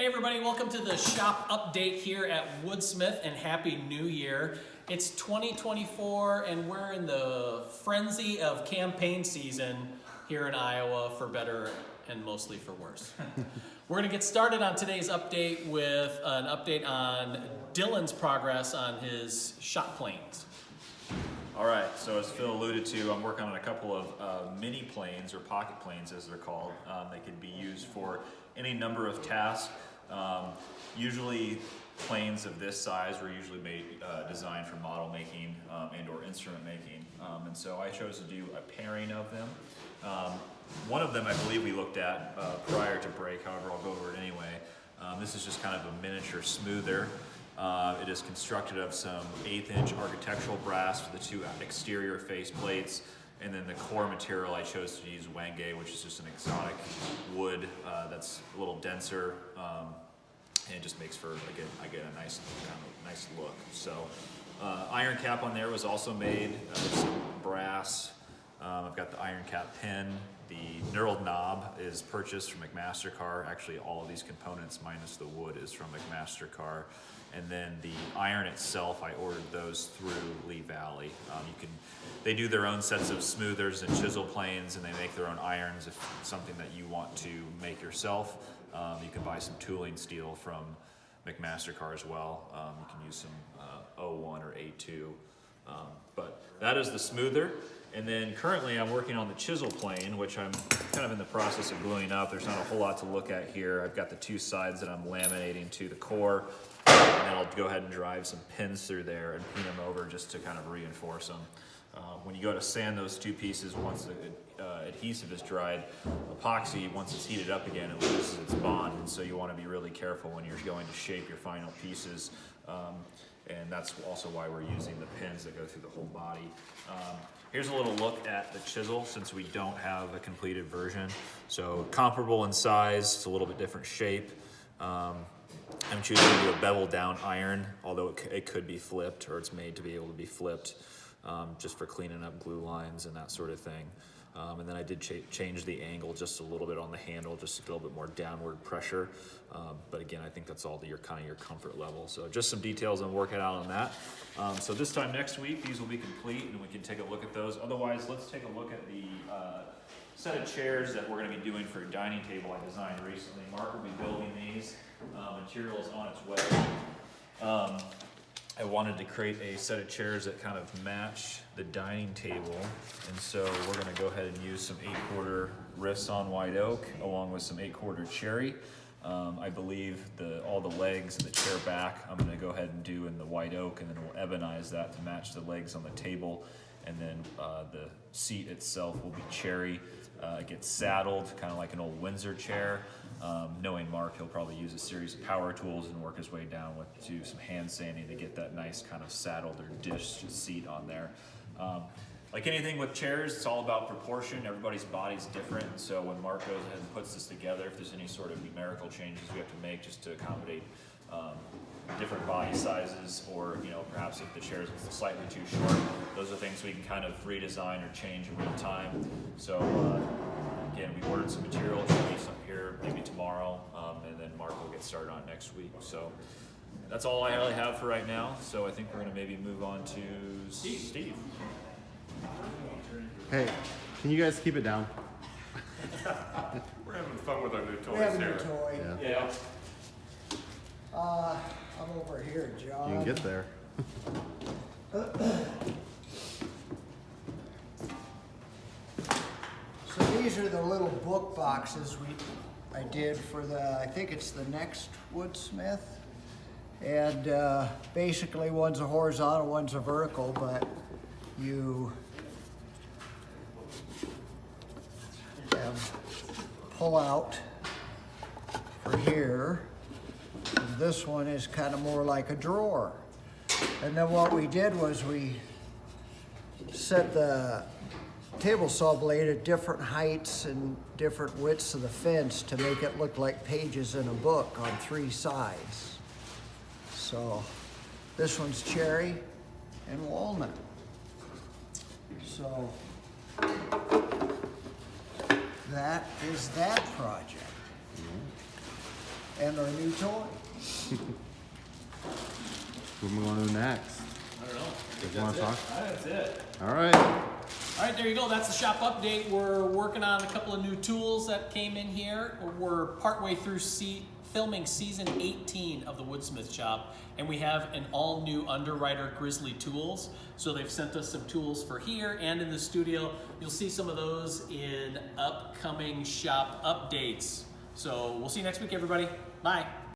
Hey everybody, welcome to the shop update here at Woodsmith, and Happy New Year. It's 2024 and we're in the frenzy of campaign season here in Iowa, for better and mostly for worse. We're going to get started on today's update with an update on Dillon's progress on his shot planes. All right, so as Phil alluded to, I'm working on a couple of mini planes, or pocket planes as they're called. They could be used for any number of tasks. Usually planes of this size were usually designed for model making and or instrument making. And so I chose to do a pairing of them. One of them I believe we looked at prior to break, however I'll go over it anyway. This is just kind of a miniature smoother. It is constructed of some 1/8 inch architectural brass for the two exterior face plates, and then the core material I chose to use Wenge, which is just an exotic wood that's a little denser, and it just makes for again a nice look. So iron cap on there was also made with some brass. I've got the iron cap pin. The knurled knob is purchased from McMaster-Carr. Actually, all of these components minus the wood is from McMaster-Carr. And then the iron itself, I ordered those through Lee Valley. They do their own sets of smoothers and chisel planes, and they make their own irons. If it's something that you want to make yourself, you can buy some tooling steel from McMaster-Carr as well. You can use some 01 or A2. But that is the smoother. And then currently I'm working on the chisel plane, which I'm kind of in the process of gluing up. There's not a whole lot to look at here. I've got the two sides that I'm laminating to the core, and then I'll go ahead and drive some pins through there and pin them over just to kind of reinforce them. When you go to sand those two pieces, once the adhesive is dried, epoxy, once it's heated up again, it loses its bond, and so you want to be really careful when you're going to shape your final pieces. And that's also why we're using the pins that go through the whole body. Here's a little look at the chisel, since we don't have a completed version. So comparable in size, it's a little bit different shape. I'm choosing to do a bevel down iron, although it could be flipped, or it's made to be able to be flipped, just for cleaning up glue lines and that sort of thing. And then I did change the angle just a little bit on the handle, just a little bit more downward pressure. But again, I think that's all your comfort level. So just some details I'm working out on that. So this time next week, these will be complete and we can take a look at those. Otherwise, let's take a look at the set of chairs that we're going to be doing for a dining table I designed recently. Marc will be building these. Material is on its way. I wanted to create a set of chairs that kind of match the dining table, and so we're going to go ahead and use some 8/4 riffs on white oak along with some 8/4 cherry. I believe all the legs and the chair back I'm going to go ahead and do in the white oak, and then we'll ebonize that to match the legs on the table, and then the seat itself will be cherry. It gets saddled kind of like an old Windsor chair. Knowing Marc, he'll probably use a series of power tools and work his way down to some hand sanding to get that nice kind of saddled or dish seat on there. Like anything with chairs, it's all about proportion. Everybody's body's different, and so when Marc goes ahead and puts this together, if there's any sort of numerical changes we have to make just to accommodate different body sizes, or perhaps if the chair is slightly too short, those are things we can kind of redesign or change in real time. So again, we ordered some material, it should be some here maybe tomorrow, and then Marc will get started on it next week. So that's all I really have for right now. So I think we're going to maybe move on to Steve. Hey, can you guys keep it down? We're having fun with our new toys We have a here. new toy. Yeah. I'm over here, John. You can get there. So these are the little book boxes I did for I think it's the next Woodsmith. And basically one's a horizontal, one's a vertical, but you pull out for here. And this one is kind of more like a drawer. And then what we did was we set the table saw blade at different heights and different widths of the fence to make it look like pages in a book on 3 sides. So this one's cherry and walnut. So that is that project. and our new toy. What am I going to do next? I don't know. You want to talk? That's it. All right. All right, there you go. That's the shop update. We're working on a couple of new tools that came in here. We're partway through filming season 18 of the Woodsmith shop, and we have an all-new Underwriter Grizzly tools. So they've sent us some tools for here and in the studio. You'll see some of those in upcoming shop updates. So we'll see you next week, everybody. Bye.